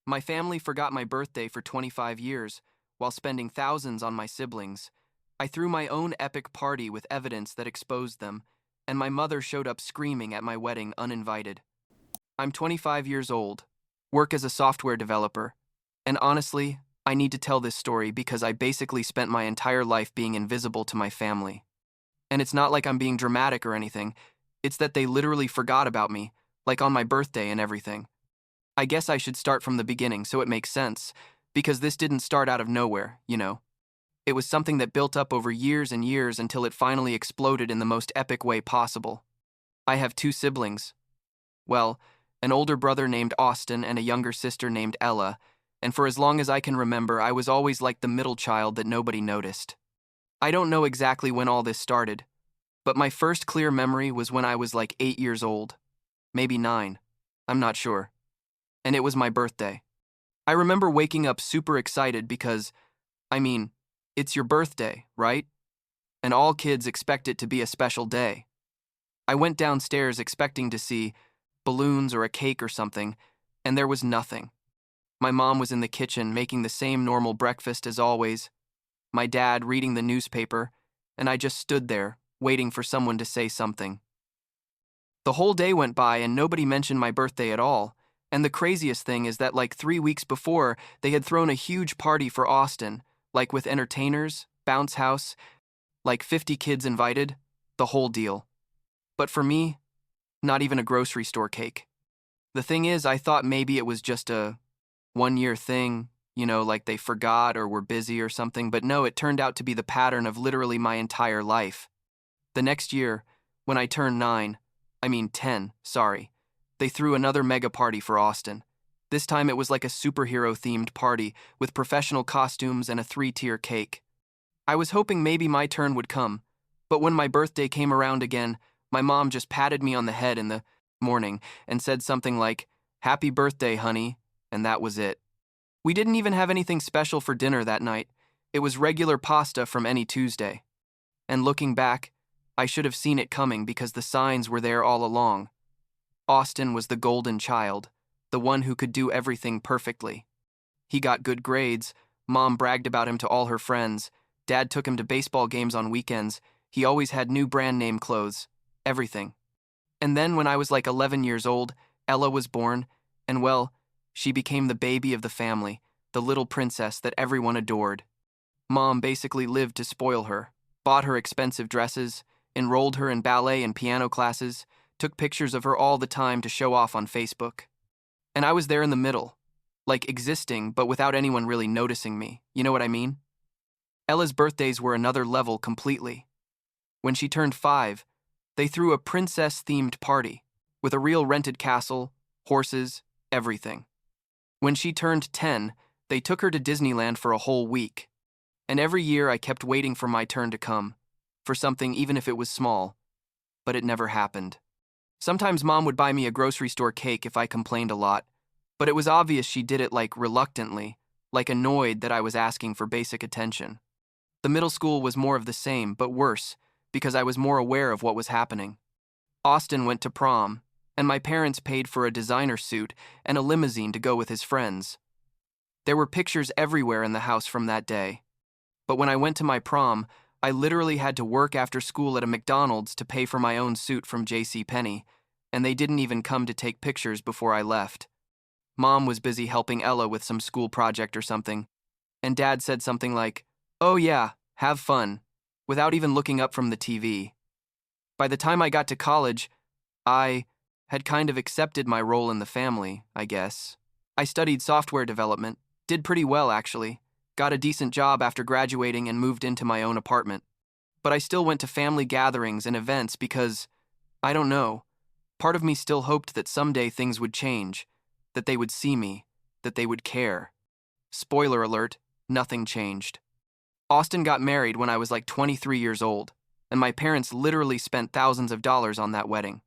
My family forgot my birthday for 25 years, while spending thousands on my siblings. I threw my own epic party with evidence that exposed them, and my mother showed up screaming at my wedding uninvited. I'm 25 years old, work as a software developer, and honestly, I need to tell this story because I basically spent my entire life being invisible to my family. And it's not like I'm being dramatic or anything, it's that they literally forgot about me, like on my birthday and everything. I guess I should start from the beginning so it makes sense, because this didn't start out of nowhere, you know. It was something that built up over years and years until it finally exploded in the most epic way possible. I have two siblings. Well, an older brother named Austin and a younger sister named Ella, and for as long as I can remember, I was always like the middle child that nobody noticed. I don't know exactly when all this started, but my first clear memory was when I was like 8 years old. Maybe 9. I'm not sure. And it was my birthday. I remember waking up super excited because, it's your birthday, right? And all kids expect it to be a special day. I went downstairs expecting to see balloons or a cake or something, and there was nothing. My mom was in the kitchen making the same normal breakfast as always, my dad reading the newspaper, and I just stood there, waiting for someone to say something. The whole day went by and nobody mentioned my birthday at all, and the craziest thing is that like 3 weeks before, they had thrown a huge party for Austin, like with entertainers, bounce house, like 50 kids invited, the whole deal. But for me, not even a grocery store cake. The thing is, I thought maybe it was just a one-year thing, like they forgot or were busy or something, but no, it turned out to be the pattern of literally my entire life. The next year, when I turned 10, they threw another mega party for Austin. This time it was like a superhero-themed party with professional costumes and a 3-tier cake. I was hoping maybe my turn would come, but when my birthday came around again, my mom just patted me on the head in the morning and said something like, "Happy birthday, honey," and that was it. We didn't even have anything special for dinner that night. It was regular pasta from any Tuesday. And looking back, I should have seen it coming because the signs were there all along. Austin was the golden child, the one who could do everything perfectly. He got good grades, mom bragged about him to all her friends, dad took him to baseball games on weekends, he always had new brand name clothes, everything. And then when I was like 11 years old, Ella was born, and well, she became the baby of the family, the little princess that everyone adored. Mom basically lived to spoil her, bought her expensive dresses, enrolled her in ballet and piano classes, took pictures of her all the time to show off on Facebook. And I was there in the middle, like existing but without anyone really noticing me, you know what I mean? Ella's birthdays were another level completely. When she turned 5, they threw a princess-themed party, with a real rented castle, horses, everything. When she turned 10, they took her to Disneyland for a whole week. And every year I kept waiting for my turn to come, for something even if it was small, but it never happened. Sometimes mom would buy me a grocery store cake if I complained a lot, but it was obvious she did it like reluctantly, like annoyed that I was asking for basic attention. The middle school was more of the same, but worse, because I was more aware of what was happening. Austin went to prom, and my parents paid for a designer suit and a limousine to go with his friends. There were pictures everywhere in the house from that day. But when I went to my prom, I literally had to work after school at a McDonald's to pay for my own suit from JCPenney, and they didn't even come to take pictures before I left. Mom was busy helping Ella with some school project or something, and Dad said something like, "Oh yeah, have fun," without even looking up from the TV. By the time I got to college, I had kind of accepted my role in the family, I guess. I studied software development, did pretty well actually, got a decent job after graduating and moved into my own apartment. But I still went to family gatherings and events because, I don't know, part of me still hoped that someday things would change, that they would see me, that they would care. Spoiler alert, nothing changed. Austin got married when I was like 23 years old, and my parents literally spent thousands of dollars on that wedding.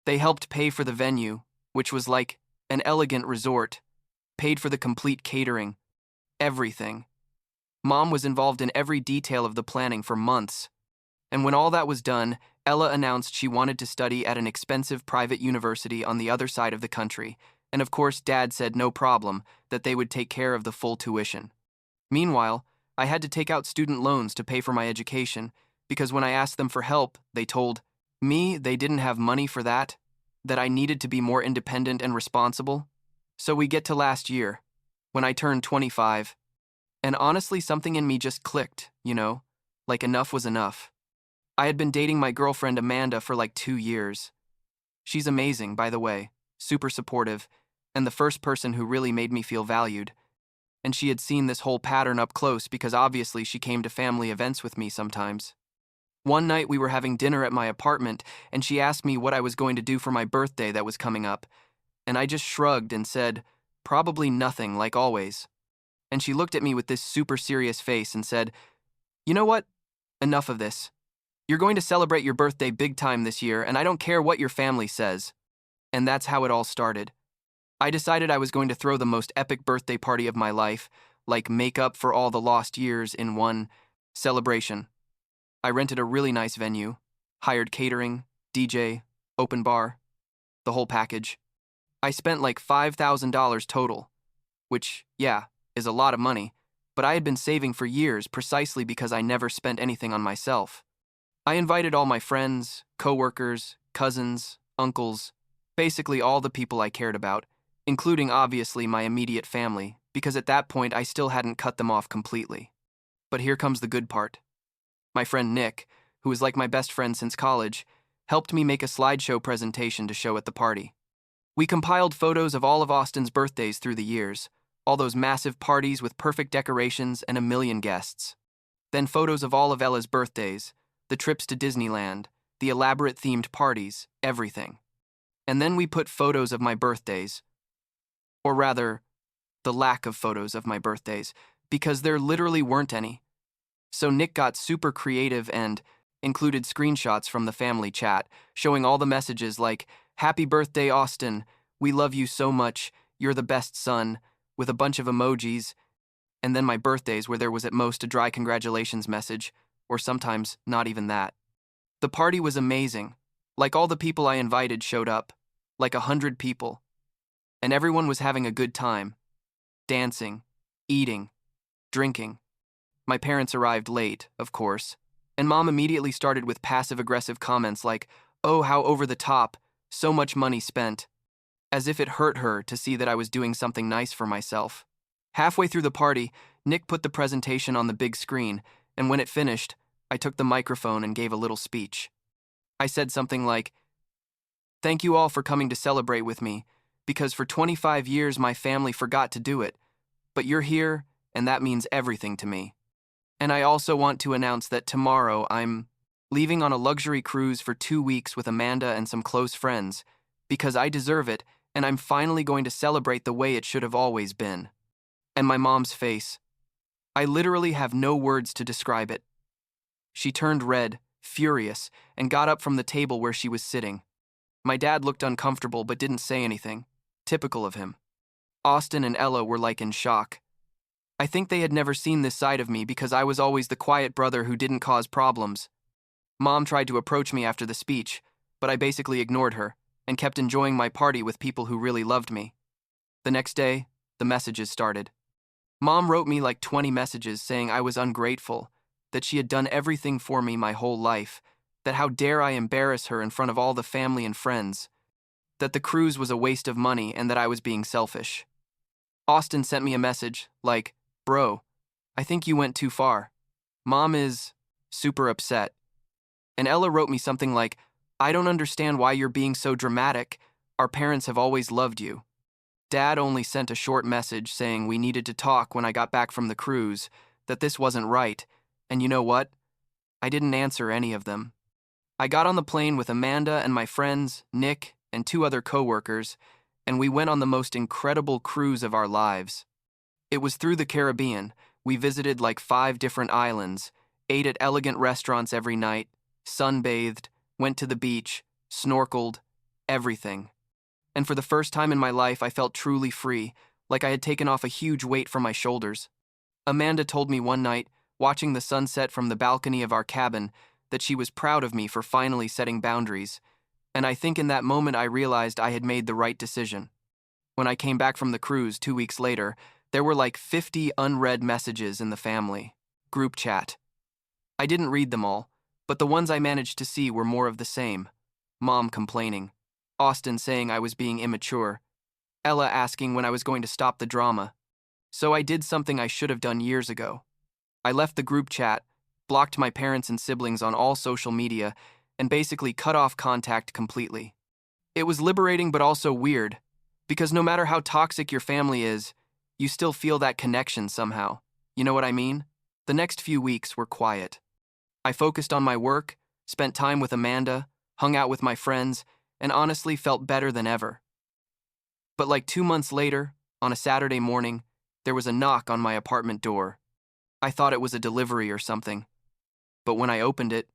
They helped pay for the venue, which was like an elegant resort, paid for the complete catering, everything. Mom was involved in every detail of the planning for months. And when all that was done, Ella announced she wanted to study at an expensive private university on the other side of the country, And of course, Dad said no problem, that they would take care of the full tuition. Meanwhile, I had to take out student loans to pay for my education, because when I asked them for help, they told me they didn't have money for that I needed to be more independent and responsible. So we get to last year, when I turned 25, and honestly something in me just clicked, like enough was enough. I had been dating my girlfriend Amanda for like 2 years. She's amazing, by the way, super supportive, and the first person who really made me feel valued. And she had seen this whole pattern up close because obviously she came to family events with me sometimes. One night we were having dinner at my apartment, and she asked me what I was going to do for my birthday that was coming up, and I just shrugged and said, probably nothing, like always. And she looked at me with this super serious face and said, you know what? Enough of this. You're going to celebrate your birthday big time this year, and I don't care what your family says. And that's how it all started. I decided I was going to throw the most epic birthday party of my life, like make up for all the lost years in one celebration. I rented a really nice venue, hired catering, DJ, open bar, the whole package. I spent like $5,000 total, which, yeah, is a lot of money, but I had been saving for years precisely because I never spent anything on myself. I invited all my friends, coworkers, cousins, uncles, basically all the people I cared about, including obviously my immediate family, because at that point I still hadn't cut them off completely. But here comes the good part. My friend Nick, who is like my best friend since college, helped me make a slideshow presentation to show at the party. We compiled photos of all of Austin's birthdays through the years, all those massive parties with perfect decorations and a million guests. Then photos of all of Ella's birthdays, the trips to Disneyland, the elaborate themed parties, everything. And then we put photos of my birthdays, or rather, the lack of photos of my birthdays, because there literally weren't any. So Nick got super creative and included screenshots from the family chat, showing all the messages like, "Happy birthday, Austin, we love you so much, you're the best son," with a bunch of emojis, and then my birthdays where there was at most a dry congratulations message, or sometimes not even that. The party was amazing. Like all the people I invited showed up, like 100 people. And everyone was having a good time. Dancing, eating, drinking. My parents arrived late, of course, and Mom immediately started with passive-aggressive comments like, "Oh, how over the top, so much money spent," as if it hurt her to see that I was doing something nice for myself. Halfway through the party, Nick put the presentation on the big screen, and when it finished, I took the microphone and gave a little speech. I said something like, "Thank you all for coming to celebrate with me, because for 25 years my family forgot to do it, but you're here, and that means everything to me. And I also want to announce that tomorrow I'm leaving on a luxury cruise for 2 weeks with Amanda and some close friends, because I deserve it, and I'm finally going to celebrate the way it should have always been." And my mom's face. I literally have no words to describe it. She turned red, furious, and got up from the table where she was sitting. My dad looked uncomfortable but didn't say anything. Typical of him. Austin and Ella were like in shock. I think they had never seen this side of me because I was always the quiet brother who didn't cause problems. Mom tried to approach me after the speech, but I basically ignored her and kept enjoying my party with people who really loved me. The next day, the messages started. Mom wrote me like 20 messages saying I was ungrateful, that she had done everything for me my whole life, that how dare I embarrass her in front of all the family and friends, that the cruise was a waste of money and that I was being selfish. Austin sent me a message like, "Bro, I think you went too far. Mom is super upset." And Ella wrote me something like, "I don't understand why you're being so dramatic. Our parents have always loved you." Dad only sent a short message saying we needed to talk when I got back from the cruise, that this wasn't right, and you know what? I didn't answer any of them. I got on the plane with Amanda and my friends, Nick, and 2 other coworkers, and we went on the most incredible cruise of our lives. It was through the Caribbean. We visited like 5 different islands, ate at elegant restaurants every night, sunbathed, went to the beach, snorkeled, everything. And for the first time in my life, I felt truly free, like I had taken off a huge weight from my shoulders. Amanda told me one night, watching the sunset from the balcony of our cabin, that she was proud of me for finally setting boundaries, and I think in that moment I realized I had made the right decision. When I came back from the cruise 2 weeks later, there were like 50 unread messages in the family group chat. I didn't read them all, but the ones I managed to see were more of the same. Mom complaining, Austin saying I was being immature, Ella asking when I was going to stop the drama. So I did something I should have done years ago. I left the group chat, blocked my parents and siblings on all social media, and basically cut off contact completely. It was liberating but also weird, because no matter how toxic your family is, you still feel that connection somehow. You know what I mean? The next few weeks were quiet. I focused on my work, spent time with Amanda, hung out with my friends, and honestly felt better than ever. But like 2 months later, on a Saturday morning, there was a knock on my apartment door. I thought it was a delivery or something, but when I opened it,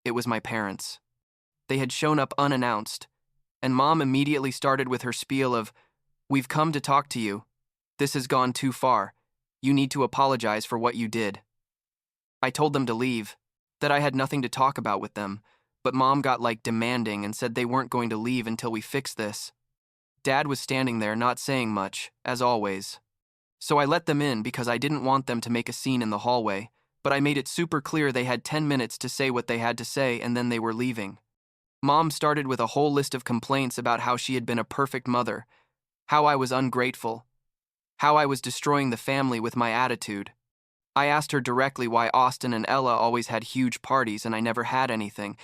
it was my parents. They had shown up unannounced, and Mom immediately started with her spiel of, "We've come to talk to you. This has gone too far. You need to apologize for what you did." I told them to leave, that I had nothing to talk about with them, but Mom got like demanding and said they weren't going to leave until we fixed this. Dad was standing there not saying much, as always. So I let them in because I didn't want them to make a scene in the hallway, but I made it super clear they had 10 minutes to say what they had to say and then they were leaving. Mom started with a whole list of complaints about how she had been a perfect mother, how I was ungrateful, how I was destroying the family with my attitude. I asked her directly why Austin and Ella always had huge parties and I never had anything,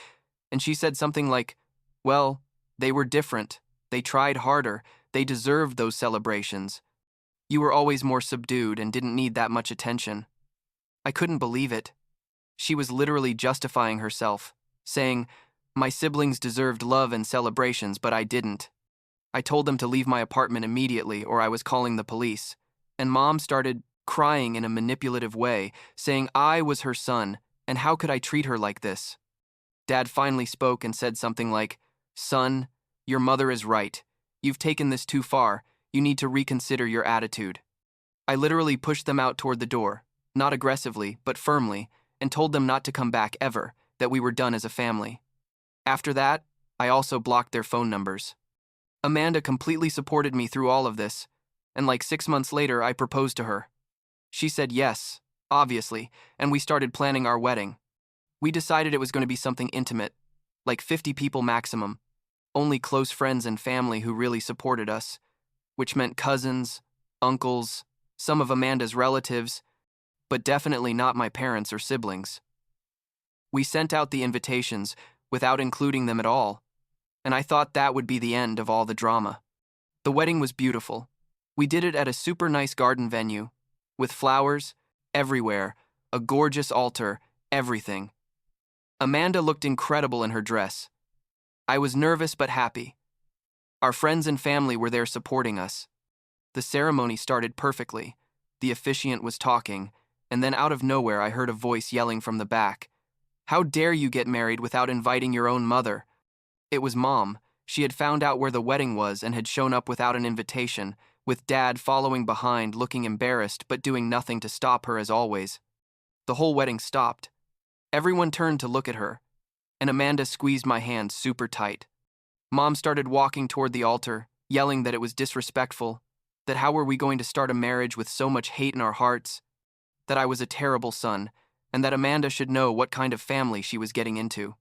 and she said something like, "Well, they were different. They tried harder. They deserved those celebrations. You were always more subdued and didn't need that much attention." I couldn't believe it. She was literally justifying herself, saying, "My siblings deserved love and celebrations, but I didn't." I told them to leave my apartment immediately or I was calling the police, and Mom started crying in a manipulative way, saying I was her son, and how could I treat her like this? Dad finally spoke and said something like, "Son, your mother is right. You've taken this too far. You need to reconsider your attitude." I literally pushed them out toward the door, not aggressively, but firmly, and told them not to come back ever, that we were done as a family. After that, I also blocked their phone numbers. Amanda completely supported me through all of this, and like 6 months later, I proposed to her. She said yes, obviously, and we started planning our wedding. We decided it was going to be something intimate, like 50 people maximum, only close friends and family who really supported us, which meant cousins, uncles, some of Amanda's relatives, but definitely not my parents or siblings. We sent out the invitations without including them at all, and I thought that would be the end of all the drama. The wedding was beautiful. We did it at a super nice garden venue, with flowers everywhere, a gorgeous altar, everything. Amanda looked incredible in her dress. I was nervous but happy. Our friends and family were there supporting us. The ceremony started perfectly. The officiant was talking, and then out of nowhere I heard a voice yelling from the back, "How dare you get married without inviting your own mother?" It was Mom. She had found out where the wedding was and had shown up without an invitation, with Dad following behind, looking embarrassed but doing nothing to stop her as always. The whole wedding stopped. Everyone turned to look at her, and Amanda squeezed my hand super tight. Mom started walking toward the altar, yelling that it was disrespectful, that how were we going to start a marriage with so much hate in our hearts, that I was a terrible son, and that Amanda should know what kind of family she was getting into.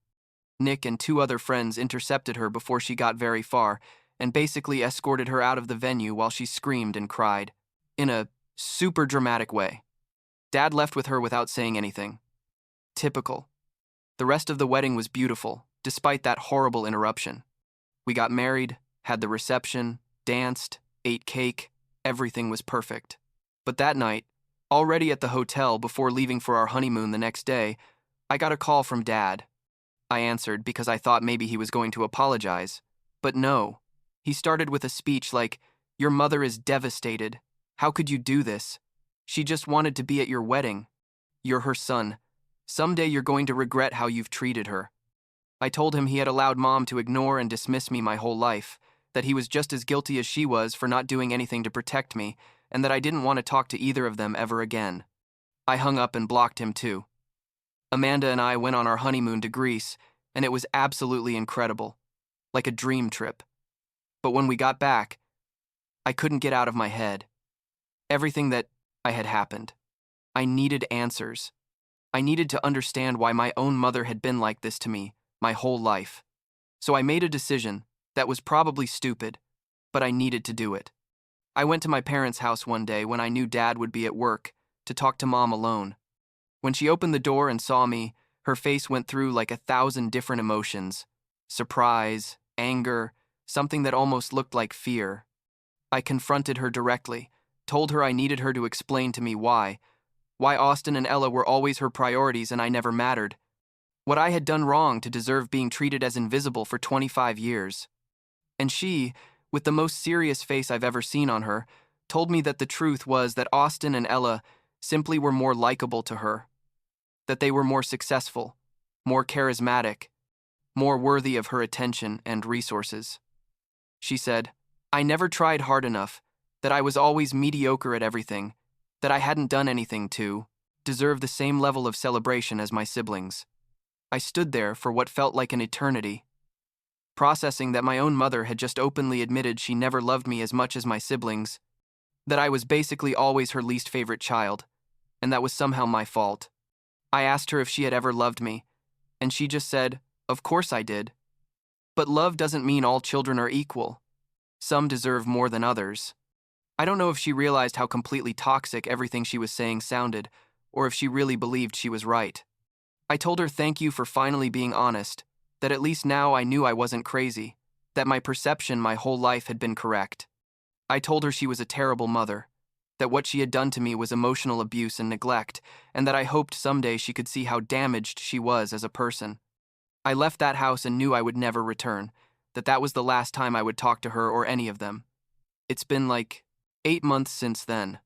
Nick and 2 other friends intercepted her before she got very far, and basically escorted her out of the venue while she screamed and cried, in a super dramatic way. Dad left with her without saying anything. Typical. The rest of the wedding was beautiful, despite that horrible interruption. We got married, had the reception, danced, ate cake, everything was perfect. But that night, already at the hotel before leaving for our honeymoon the next day, I got a call from Dad. I answered because I thought maybe he was going to apologize. But no. He started with a speech like, "Your mother is devastated. How could you do this? She just wanted to be at your wedding. You're her son. Someday you're going to regret how you've treated her." I told him he had allowed Mom to ignore and dismiss me my whole life, that he was just as guilty as she was for not doing anything to protect me, and that I didn't want to talk to either of them ever again. I hung up and blocked him too. Amanda and I went on our honeymoon to Greece, and it was absolutely incredible, like a dream trip. But when we got back, I couldn't get out of my head. Everything that I had happened. I needed answers. I needed to understand why my own mother had been like this to me my whole life. So I made a decision that was probably stupid, but I needed to do it. I went to my parents' house one day when I knew Dad would be at work to talk to Mom alone. When she opened the door and saw me, her face went through like 1,000 different emotions. Surprise, anger, something that almost looked like fear. I confronted her directly, told her I needed her to explain to me why Austin and Ella were always her priorities and I never mattered. What I had done wrong to deserve being treated as invisible for 25 years. And she, with the most serious face I've ever seen on her, told me that the truth was that Austin and Ella simply were more likable to her. That they were more successful, more charismatic, more worthy of her attention and resources. She said, I never tried hard enough, that I was always mediocre at everything, that I hadn't done anything to deserve the same level of celebration as my siblings. I stood there for what felt like an eternity, processing that my own mother had just openly admitted she never loved me as much as my siblings, that I was basically always her least favorite child, and that was somehow my fault. I asked her if she had ever loved me, and she just said, of course I did. But love doesn't mean all children are equal. Some deserve more than others. I don't know if she realized how completely toxic everything she was saying sounded, or if she really believed she was right. I told her thank you for finally being honest, that at least now I knew I wasn't crazy, that my perception my whole life had been correct. I told her she was a terrible mother, that what she had done to me was emotional abuse and neglect, and that I hoped someday she could see how damaged she was as a person. I left that house and knew I would never return, that was the last time I would talk to her or any of them. It's been like 8 months since then.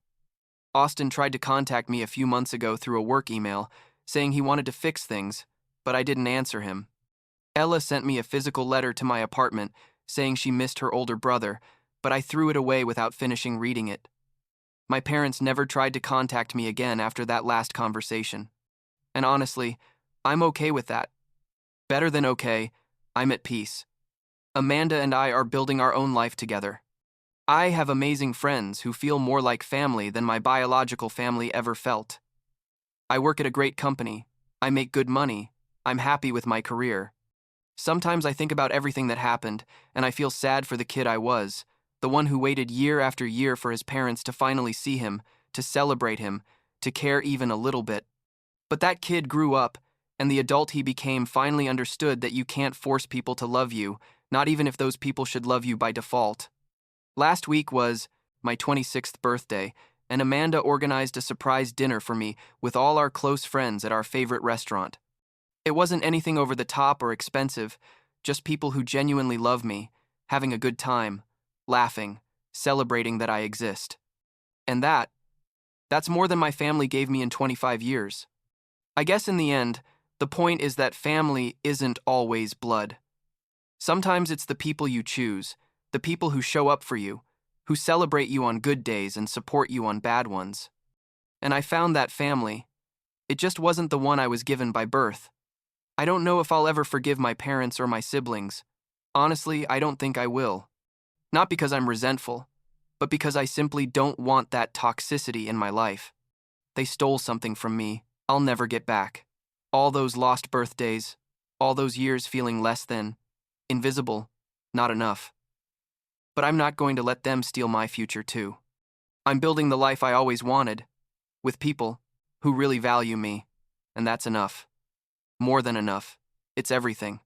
Austin tried to contact me a few months ago through a work email, saying he wanted to fix things, but I didn't answer him. Ella sent me a physical letter to my apartment, saying she missed her older brother, but I threw it away without finishing reading it. My parents never tried to contact me again after that last conversation. And honestly, I'm okay with that. Better than okay, I'm at peace. Amanda and I are building our own life together. I have amazing friends who feel more like family than my biological family ever felt. I work at a great company. I make good money. I'm happy with my career. Sometimes I think about everything that happened, and I feel sad for the kid I was, the one who waited year after year for his parents to finally see him, to celebrate him, to care even a little bit. But that kid grew up, and the adult he became finally understood that you can't force people to love you, not even if those people should love you by default. Last week was my 26th birthday, and Amanda organized a surprise dinner for me with all our close friends at our favorite restaurant. It wasn't anything over the top or expensive, just people who genuinely love me, having a good time, laughing, celebrating that I exist. And that's more than my family gave me in 25 years. I guess in the end, the point is that family isn't always blood. Sometimes it's the people you choose, the people who show up for you, who celebrate you on good days and support you on bad ones. And I found that family. It just wasn't the one I was given by birth. I don't know if I'll ever forgive my parents or my siblings. Honestly, I don't think I will. Not because I'm resentful, but because I simply don't want that toxicity in my life. They stole something from me I'll never get back. All those lost birthdays, all those years feeling less than, invisible, not enough. But I'm not going to let them steal my future too. I'm building the life I always wanted, with people who really value me, and that's enough. More than enough. It's everything.